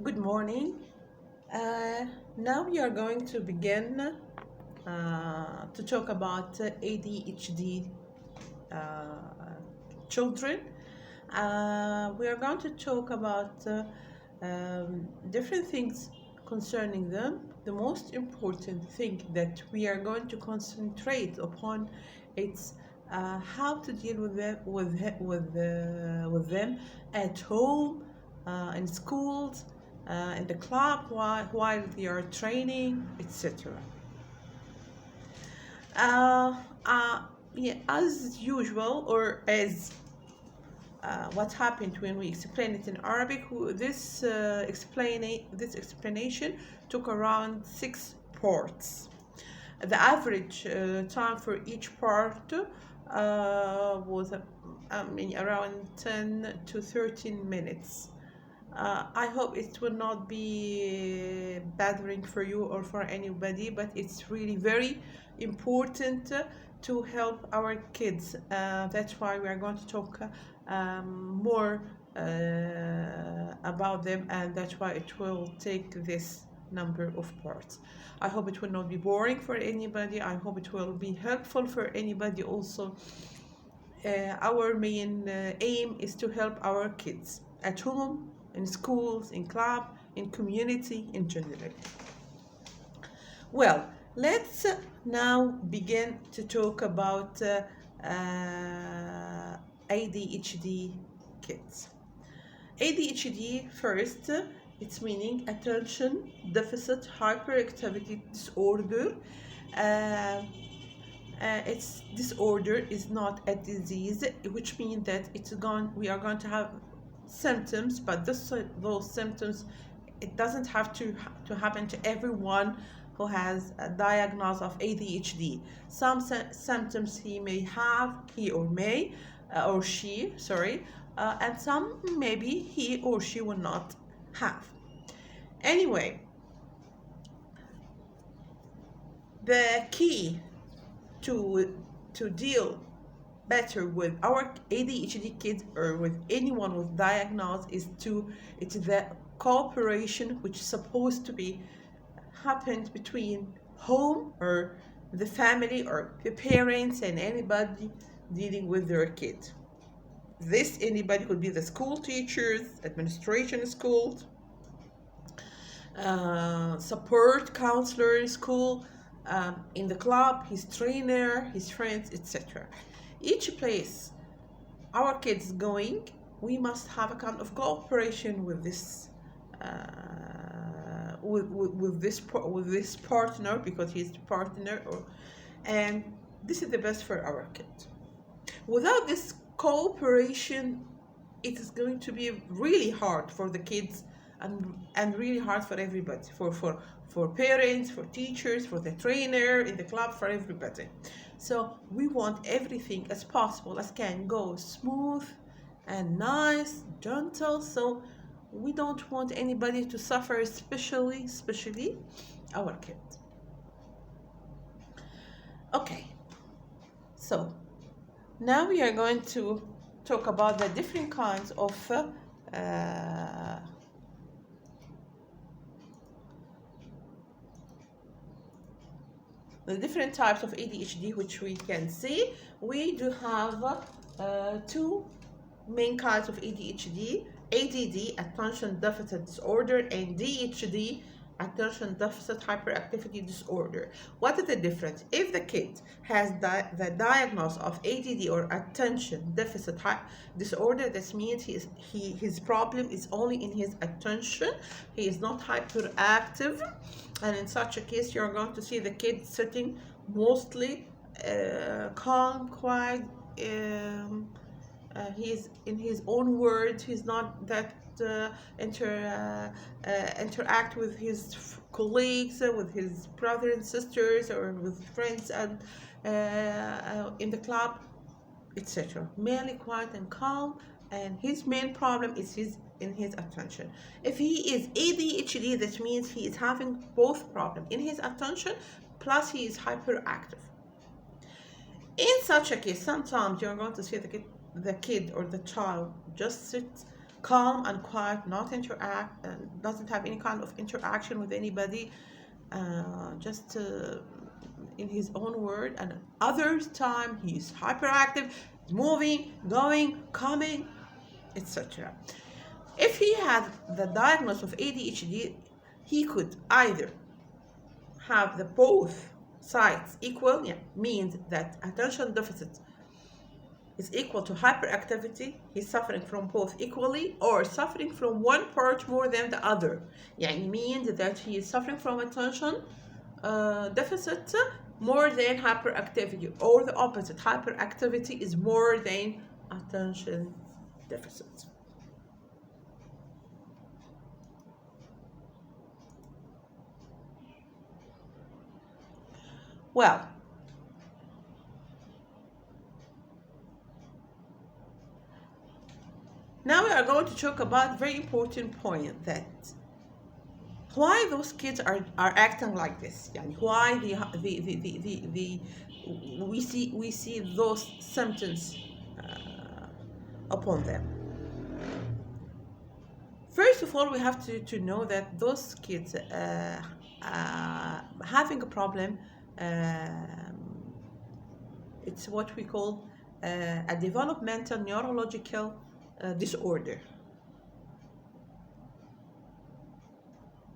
Good morning. Uh, Now we are going to begin to talk about ADHD children. We are going to talk about different things concerning them. The most important thing that we are going to concentrate upon is how to deal with them at home, in schools, in the club while they are training, etc. Uh, uh, yeah, as usual, or as what happened when we explain it in Arabic. This explanation took around 6 parts. The average time for each part was around 10 to 13 minutes. I hope it will not be bothering for you or for anybody, but it's really very important to help our kids. That's why we are going to talk more about them, and that's why it will take this number of parts. I hope it will not be boring for anybody. I hope it will be helpful for anybody also. Our main aim is to help our kids at home, in schools, in club, in community, in general. Well, let's now begin to talk about ADHD kids. ADHD first, its meaning attention deficit hyperactivity disorder. Its disorder is not a disease, which means that we are going to have symptoms, but those symptoms, it doesn't have to happen to everyone who has a diagnosis of ADHD. Some symptoms he or may, or she, sorry, and some maybe he or she will not have. Anyway, the key to deal better with our ADHD kids or with anyone with diagnosis it's the cooperation which is supposed to be happened between home or the family or the parents and anybody dealing with their kid. This anybody could be the school teachers, administration schools, support counselor in school, in the club, his trainer, his friends, etc. Each place our kids going, we must have a kind of cooperation with this with this partner, because he's the partner, and this is the best for our kid. Without this cooperation, it is going to be really hard for the kids, and really hard for everybody, for parents, for teachers, for the trainer in the club, for everybody. So we want everything as possible as can go smooth and nice, gentle. So we don't want anybody to suffer, especially our kids. Okay, so now we are going to talk about the different kinds of the different types of ADHD which we can see. We do have two main kinds of ADHD: ADD, attention deficit disorder, and DHD, attention deficit hyperactivity disorder. What is the difference? If the kid has the diagnosis of ADD or attention deficit disorder, this means his problem is only in his attention. He is not hyperactive, and in such a case you're going to see the kid sitting mostly calm, quiet. He's in his own words. He's not that interact with his colleagues, with his brothers and sisters, or with friends and in the club, etc. Mainly quiet and calm, and his main problem is in his attention. If he is ADHD, that means he is having both problems in his attention, plus he is hyperactive. In such a case, sometimes you're going to see the kid or the child just sit calm and quiet, not interact, doesn't have any kind of interaction with anybody, just in his own word. And other time he's hyperactive, moving, going, coming, etc. If he had the diagnosis of ADHD, he could either have the both sides equal, yeah, means that attention deficit is equal to hyperactivity, he's suffering from both equally, or suffering from one part more than the other. يعني means that he is suffering from attention deficit more than hyperactivity, or the opposite, hyperactivity is more than attention deficit. Well, now we are going to talk about very important point, that why those kids are acting like this. يعني why we see those symptoms upon them. First of all, we have to know that those kids having a problem, it's what we call a developmental neurological disorder,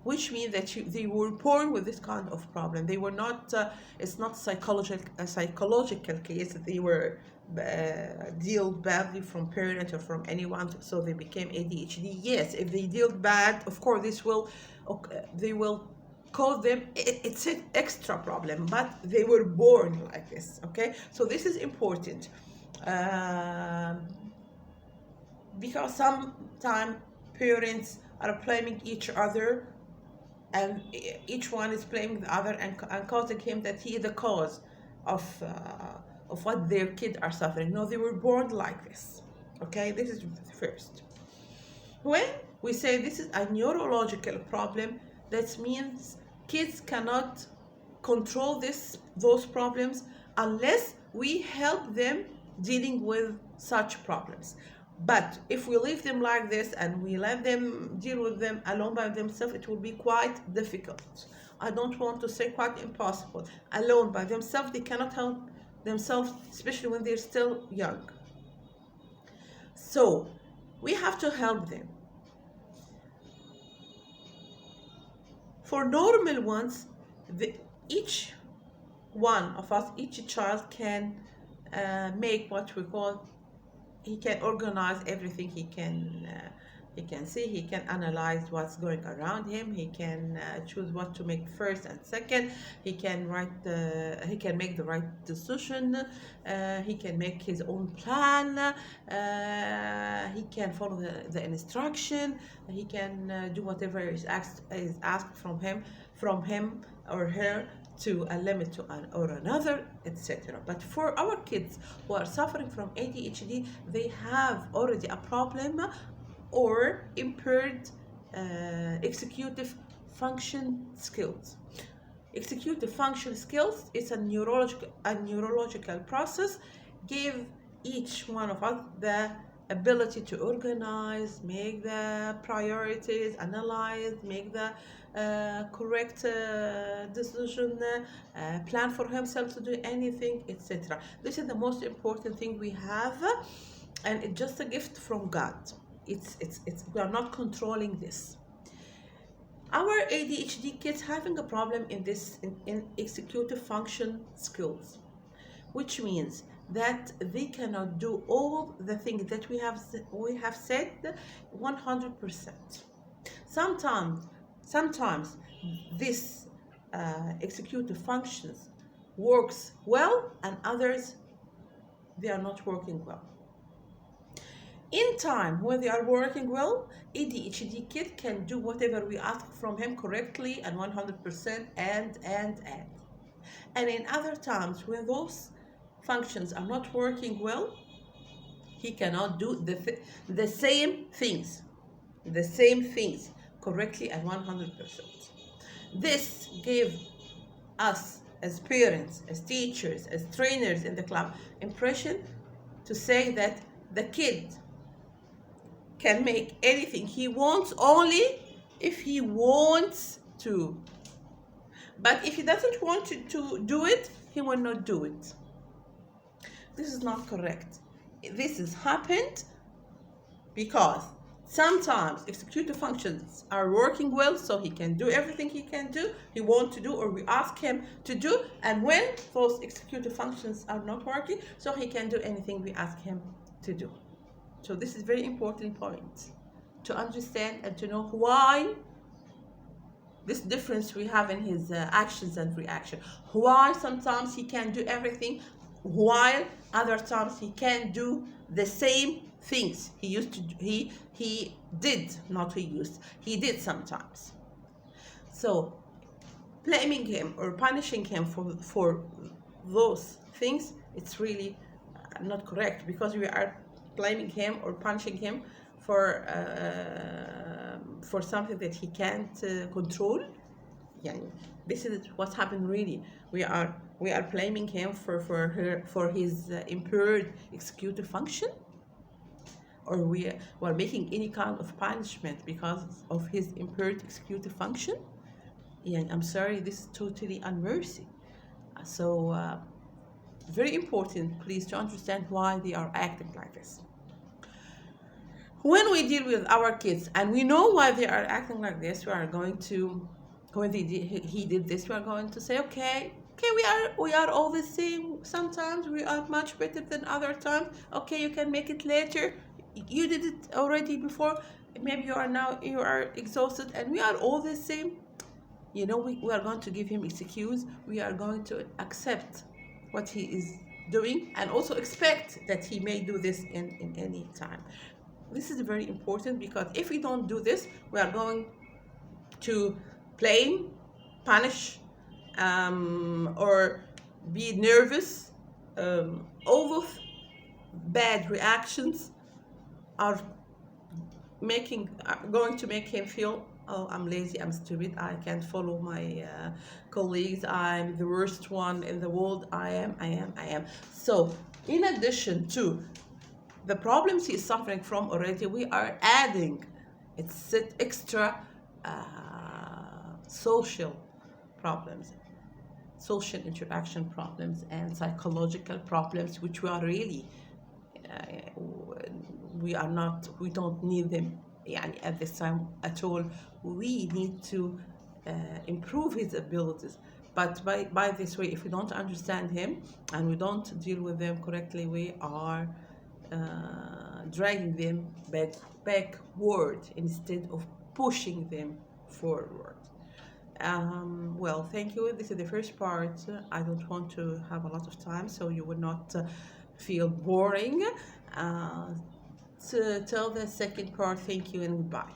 which means that they were born with this kind of problem. They were not, it's not a psychological case. They were dealt badly from parent or from anyone, so they became ADHD. Yes, if they dealt bad, of course, they will cause them, it's an extra problem, but they were born like this, okay? So this is important. Because sometimes parents are blaming each other, and each one is blaming the other and causing him that he is the cause of what their kids are suffering. No, they were born like this. Okay, this is first. When we say this is a neurological problem, that means kids cannot control those problems unless we help them dealing with such problems. But if we leave them like this and we let them deal with them alone by themselves, it will be quite difficult. I don't want to say quite impossible. Alone by themselves, they cannot help themselves, especially when they're still young. So we have to help them. For normal ones, each one of us, each child can make what we call, he can organize everything. He can see, he can analyze what's going around him. He can choose what to make first and second. He can make the right decision. He can make his own plan. He can follow the instruction. He can do whatever is asked from him or her, to a limit or another, etc. But for our kids who are suffering from ADHD, they have already a problem or impaired executive function skills. Executive function skills is a neurological process, give each one of us the ability to organize, make the priorities, analyze, make the correct decision, plan for himself to do anything, etc. This is the most important thing we have, and it's just a gift from God. We are not controlling this. Our ADHD kids having a problem in executive function skills, which means that they cannot do all the things that we have said 100%. Sometimes this executive functions works well, and others they are not working well. In time, when they are working well, ADHD kid can do whatever we ask from him correctly and 100%, and. And in other times, when those functions are not working well, he cannot do the same things correctly and 100%. This gives us as parents, as teachers, as trainers in the club impression to say that the kid can make anything he wants only if he wants to. But if he doesn't want to do it, he will not do it. This is not correct. This has happened because sometimes executive functions are working well, so he can do everything he wants to do, or we ask him to do. And when those executive functions are not working, so he can do anything we ask him to do. So this is very important point to understand and to know why this difference we have in his actions and reaction. Why sometimes he can do everything, while other times he can do the same things he used to do. He did, not he used, he did sometimes. So blaming him or punishing him for those things, it's really not correct, because we are blaming him or punishing him for something that he can't control. Yeah, this is what happened really. We are blaming him for his impaired executive function, or we are making any kind of punishment because of his impaired executive function. Yeah, I'm sorry, this is totally unmercy. So very important, please, to understand why they are acting like this. When we deal with our kids and we know why they are acting like this, we are going to, when he did this, we are going to say, okay, we are all the same. Sometimes we are much better than other times. Okay, you can make it later. You did it already before. Maybe you are exhausted, and we are all the same. You know, we are going to give him excuse. We are going to accept what he is doing and also expect that he may do this in any time. This is very important, because if we don't do this, we are going to blame, punish, or be nervous. All those bad reactions are going to make him feel, oh, I'm lazy, I'm stupid, I can't follow my colleagues, I'm the worst one in the world, I am. So in addition to the problems he is suffering from already, we are adding extra social problems, social interaction problems, and psychological problems, which we are really we don't need them at this time at all. We need to improve his abilities. But by this way, if we don't understand him and we don't deal with them correctly, we are dragging them backward instead of pushing them forward. Well, thank you. This is the first part. I don't want to have a lot of time, so you will not feel boring. Till the second part, thank you and goodbye.